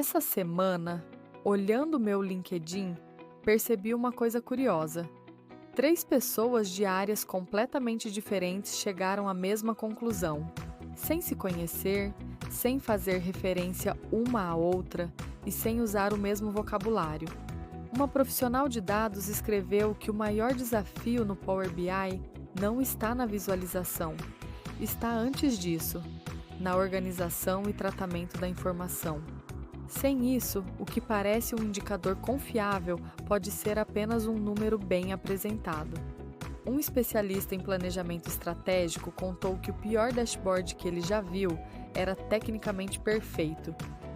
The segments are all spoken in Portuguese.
Essa semana, olhando meu LinkedIn, percebi uma coisa curiosa. 3 pessoas de áreas completamente diferentes chegaram à mesma conclusão, sem se conhecer, sem fazer referência uma à outra e sem usar o mesmo vocabulário. Uma profissional de dados escreveu que o maior desafio no Power BI não está na visualização, está antes disso, na organização e tratamento da informação. Sem isso, o que parece um indicador confiável pode ser apenas um número bem apresentado. Um especialista em planejamento estratégico contou que o pior dashboard que ele já viu era tecnicamente perfeito,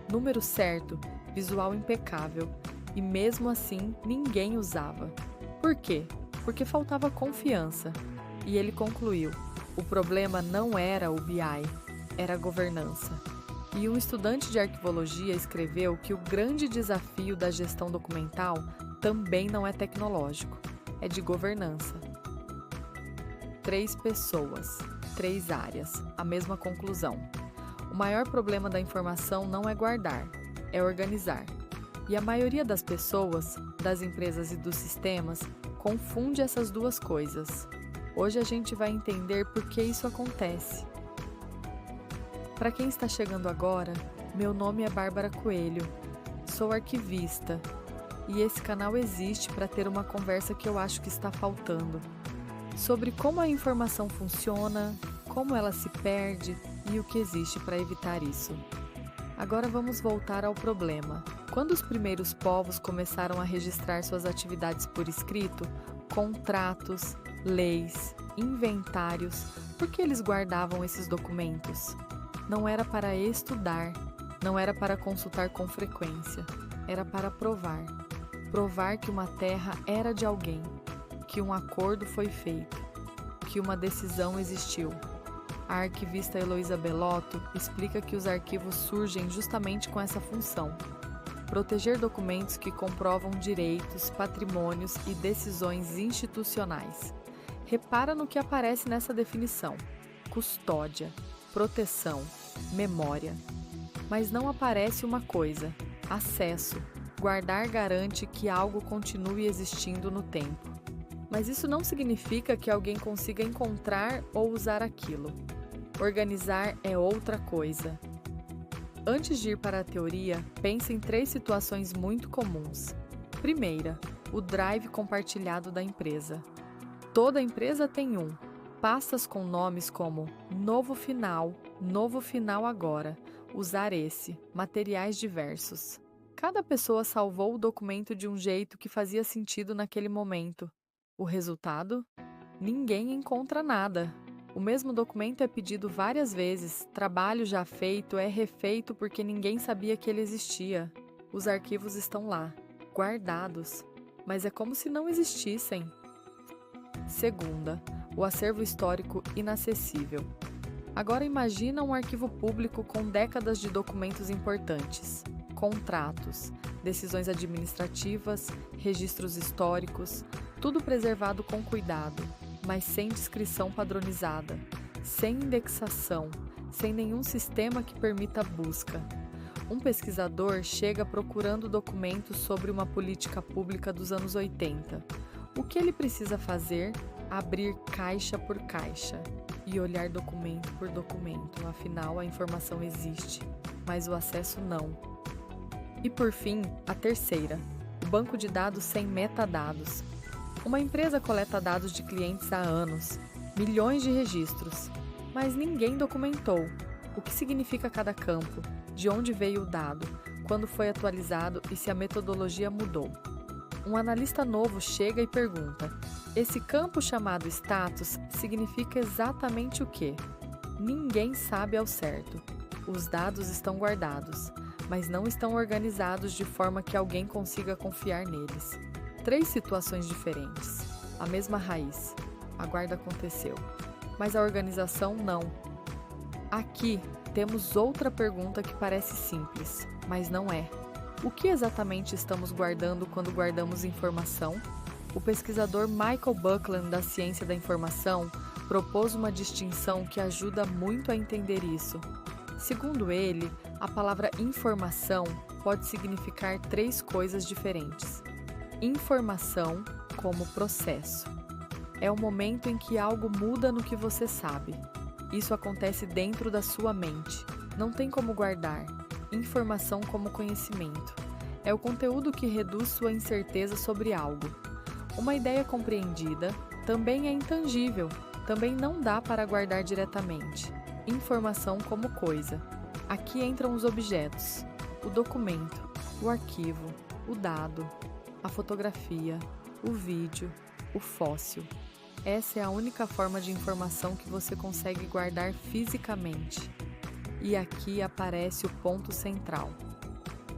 número certo, visual impecável, e mesmo assim ninguém usava. Por quê? Porque faltava confiança. E ele concluiu: o problema não era o BI, era a governança. E um estudante de arquivologia escreveu que o grande desafio da gestão documental também não é tecnológico, é de governança. 3 pessoas, 3 áreas, a mesma conclusão. O maior problema da informação não é guardar, é organizar. E a maioria das pessoas, das empresas e dos sistemas, confunde essas duas coisas. Hoje a gente vai entender por que isso acontece. Para quem está chegando agora, meu nome é Bárbara Coelho, sou arquivista e esse canal existe para ter uma conversa que eu acho que está faltando, sobre como a informação funciona, como ela se perde e o que existe para evitar isso. Agora vamos voltar ao problema. Quando os primeiros povos começaram a registrar suas atividades por escrito, contratos, leis, inventários, por que eles guardavam esses documentos? Não era para estudar, não era para consultar com frequência, era para provar. Provar que uma terra era de alguém, que um acordo foi feito, que uma decisão existiu. A arquivista Heloísa Belotto explica que os arquivos surgem justamente com essa função: proteger documentos que comprovam direitos, patrimônios e decisões institucionais. Repara no que aparece nessa definição: custódia, proteção, memória. Mas não aparece uma coisa: acesso. Guardar garante que algo continue existindo no tempo. Mas isso não significa que alguém consiga encontrar ou usar aquilo. Organizar é outra coisa. Antes de ir para a teoria, pense em 3 situações muito comuns. Primeira, o drive compartilhado da empresa. Toda empresa tem um. Pastas com nomes como novo final agora, usar esse, materiais diversos. Cada pessoa salvou o documento de um jeito que fazia sentido naquele momento. O resultado? Ninguém encontra nada. O mesmo documento é pedido várias vezes, trabalho já feito é refeito porque ninguém sabia que ele existia. Os arquivos estão lá, guardados, mas é como se não existissem. Segunda, o acervo histórico inacessível. Agora imagina um arquivo público com décadas de documentos importantes, contratos, decisões administrativas, registros históricos, tudo preservado com cuidado, mas sem descrição padronizada, sem indexação, sem nenhum sistema que permita busca. Um pesquisador chega procurando documentos sobre uma política pública dos anos 80. O que ele precisa fazer? Abrir caixa por caixa e olhar documento por documento, afinal a informação existe, mas o acesso não. E por fim, a terceira, o banco de dados sem metadados. Uma empresa coleta dados de clientes há anos, milhões de registros, mas ninguém documentou. O que significa cada campo, de onde veio o dado, quando foi atualizado e se a metodologia mudou. Um analista novo chega e pergunta: esse campo chamado status significa exatamente o quê? Ninguém sabe ao certo. Os dados estão guardados, mas não estão organizados de forma que alguém consiga confiar neles. 3 situações diferentes, a mesma raiz. A guarda aconteceu, mas a organização não. Aqui temos outra pergunta que parece simples, mas não é. O que exatamente estamos guardando quando guardamos informação? O pesquisador Michael Buckland, da ciência da informação, propôs uma distinção que ajuda muito a entender isso. Segundo ele, a palavra informação pode significar 3 coisas diferentes. Informação como processo. É o momento em que algo muda no que você sabe. Isso acontece dentro da sua mente. Não tem como guardar. Informação como conhecimento. É o conteúdo que reduz sua incerteza sobre algo. Uma ideia compreendida também é intangível, também não dá para guardar diretamente. Informação como coisa. Aqui entram os objetos, o documento, o arquivo, o dado, a fotografia, o vídeo, o fóssil. Essa é a única forma de informação que você consegue guardar fisicamente. E aqui aparece o ponto central.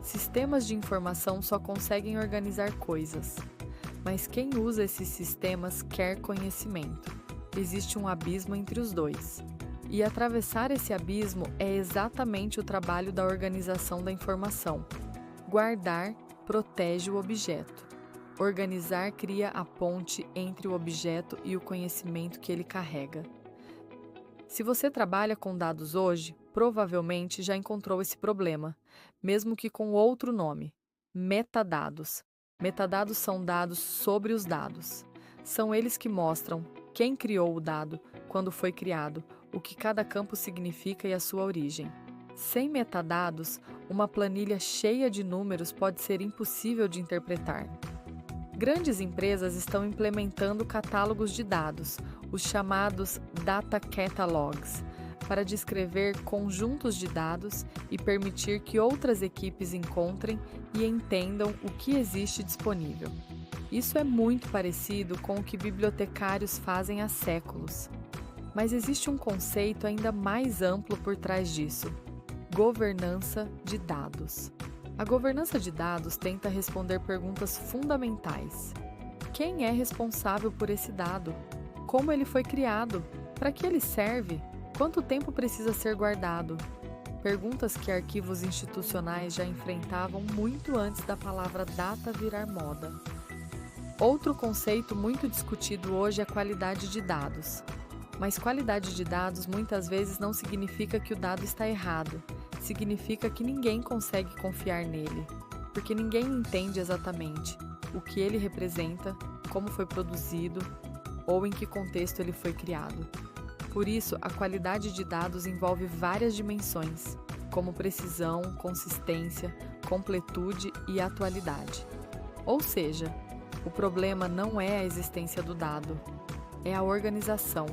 Sistemas de informação só conseguem organizar coisas, mas quem usa esses sistemas quer conhecimento. Existe um abismo entre os dois. E atravessar esse abismo é exatamente o trabalho da organização da informação. Guardar protege o objeto. Organizar cria a ponte entre o objeto e o conhecimento que ele carrega. Se você trabalha com dados hoje, provavelmente já encontrou esse problema, mesmo que com outro nome: metadados. Metadados são dados sobre os dados. São eles que mostram quem criou o dado, quando foi criado, o que cada campo significa e a sua origem. Sem metadados, uma planilha cheia de números pode ser impossível de interpretar. Grandes empresas estão implementando catálogos de dados, os chamados Data Catalogs, para descrever conjuntos de dados e permitir que outras equipes encontrem e entendam o que existe disponível. Isso é muito parecido com o que bibliotecários fazem há séculos. Mas existe um conceito ainda mais amplo por trás disso: governança de dados. A governança de dados tenta responder perguntas fundamentais. Quem é responsável por esse dado? Como ele foi criado? Para que ele serve? Quanto tempo precisa ser guardado? Perguntas que arquivos institucionais já enfrentavam muito antes da palavra data virar moda. Outro conceito muito discutido hoje é a qualidade de dados. Mas qualidade de dados muitas vezes não significa que o dado está errado. Significa que ninguém consegue confiar nele, porque ninguém entende exatamente o que ele representa, como foi produzido ou em que contexto ele foi criado. Por isso, a qualidade de dados envolve várias dimensões, como precisão, consistência, completude e atualidade. Ou seja, o problema não é a existência do dado, é a organização.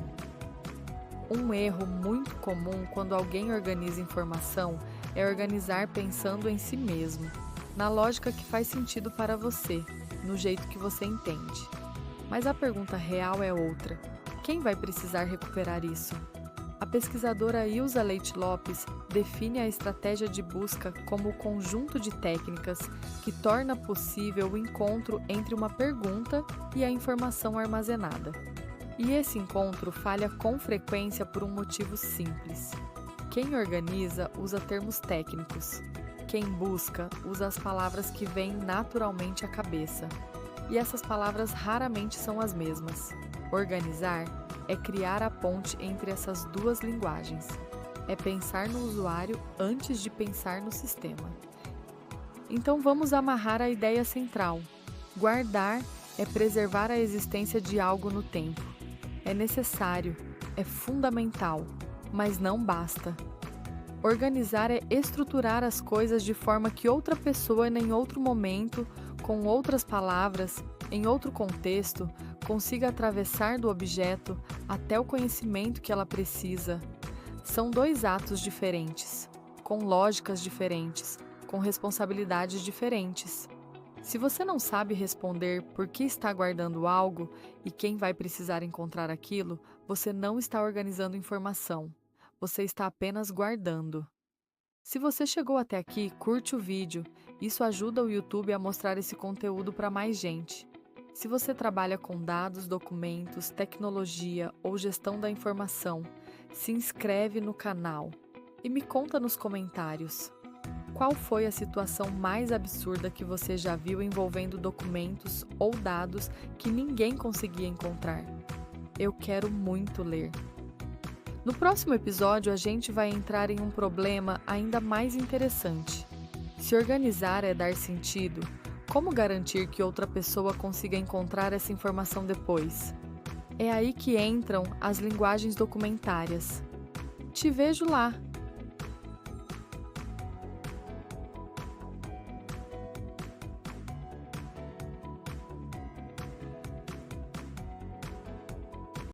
Um erro muito comum quando alguém organiza informação é organizar pensando em si mesmo, na lógica que faz sentido para você, no jeito que você entende. Mas a pergunta real é outra: quem vai precisar recuperar isso? A pesquisadora Ilza Leite Lopes define a estratégia de busca como o conjunto de técnicas que torna possível o encontro entre uma pergunta e a informação armazenada. E esse encontro falha com frequência por um motivo simples. Quem organiza usa termos técnicos. Quem busca usa as palavras que vêm naturalmente à cabeça. E essas palavras raramente são as mesmas. Organizar é criar a ponte entre essas duas linguagens. É pensar no usuário antes de pensar no sistema. Então vamos amarrar a ideia central. Guardar é preservar a existência de algo no tempo. É necessário, é fundamental, mas não basta. Organizar é estruturar as coisas de forma que outra pessoa em outro momento, com outras palavras, em outro contexto, consiga atravessar do objeto até o conhecimento que ela precisa. São 2 atos diferentes, com lógicas diferentes, com responsabilidades diferentes. Se você não sabe responder por que está guardando algo e quem vai precisar encontrar aquilo, você não está organizando informação. Você está apenas guardando. Se você chegou até aqui, curte o vídeo. Isso ajuda o YouTube a mostrar esse conteúdo para mais gente. Se você trabalha com dados, documentos, tecnologia ou gestão da informação, se inscreve no canal e me conta nos comentários. Qual foi a situação mais absurda que você já viu envolvendo documentos ou dados que ninguém conseguia encontrar? Eu quero muito ler. No próximo episódio, a gente vai entrar em um problema ainda mais interessante. Se organizar é dar sentido, como garantir que outra pessoa consiga encontrar essa informação depois? É aí que entram as linguagens documentárias. Te vejo lá!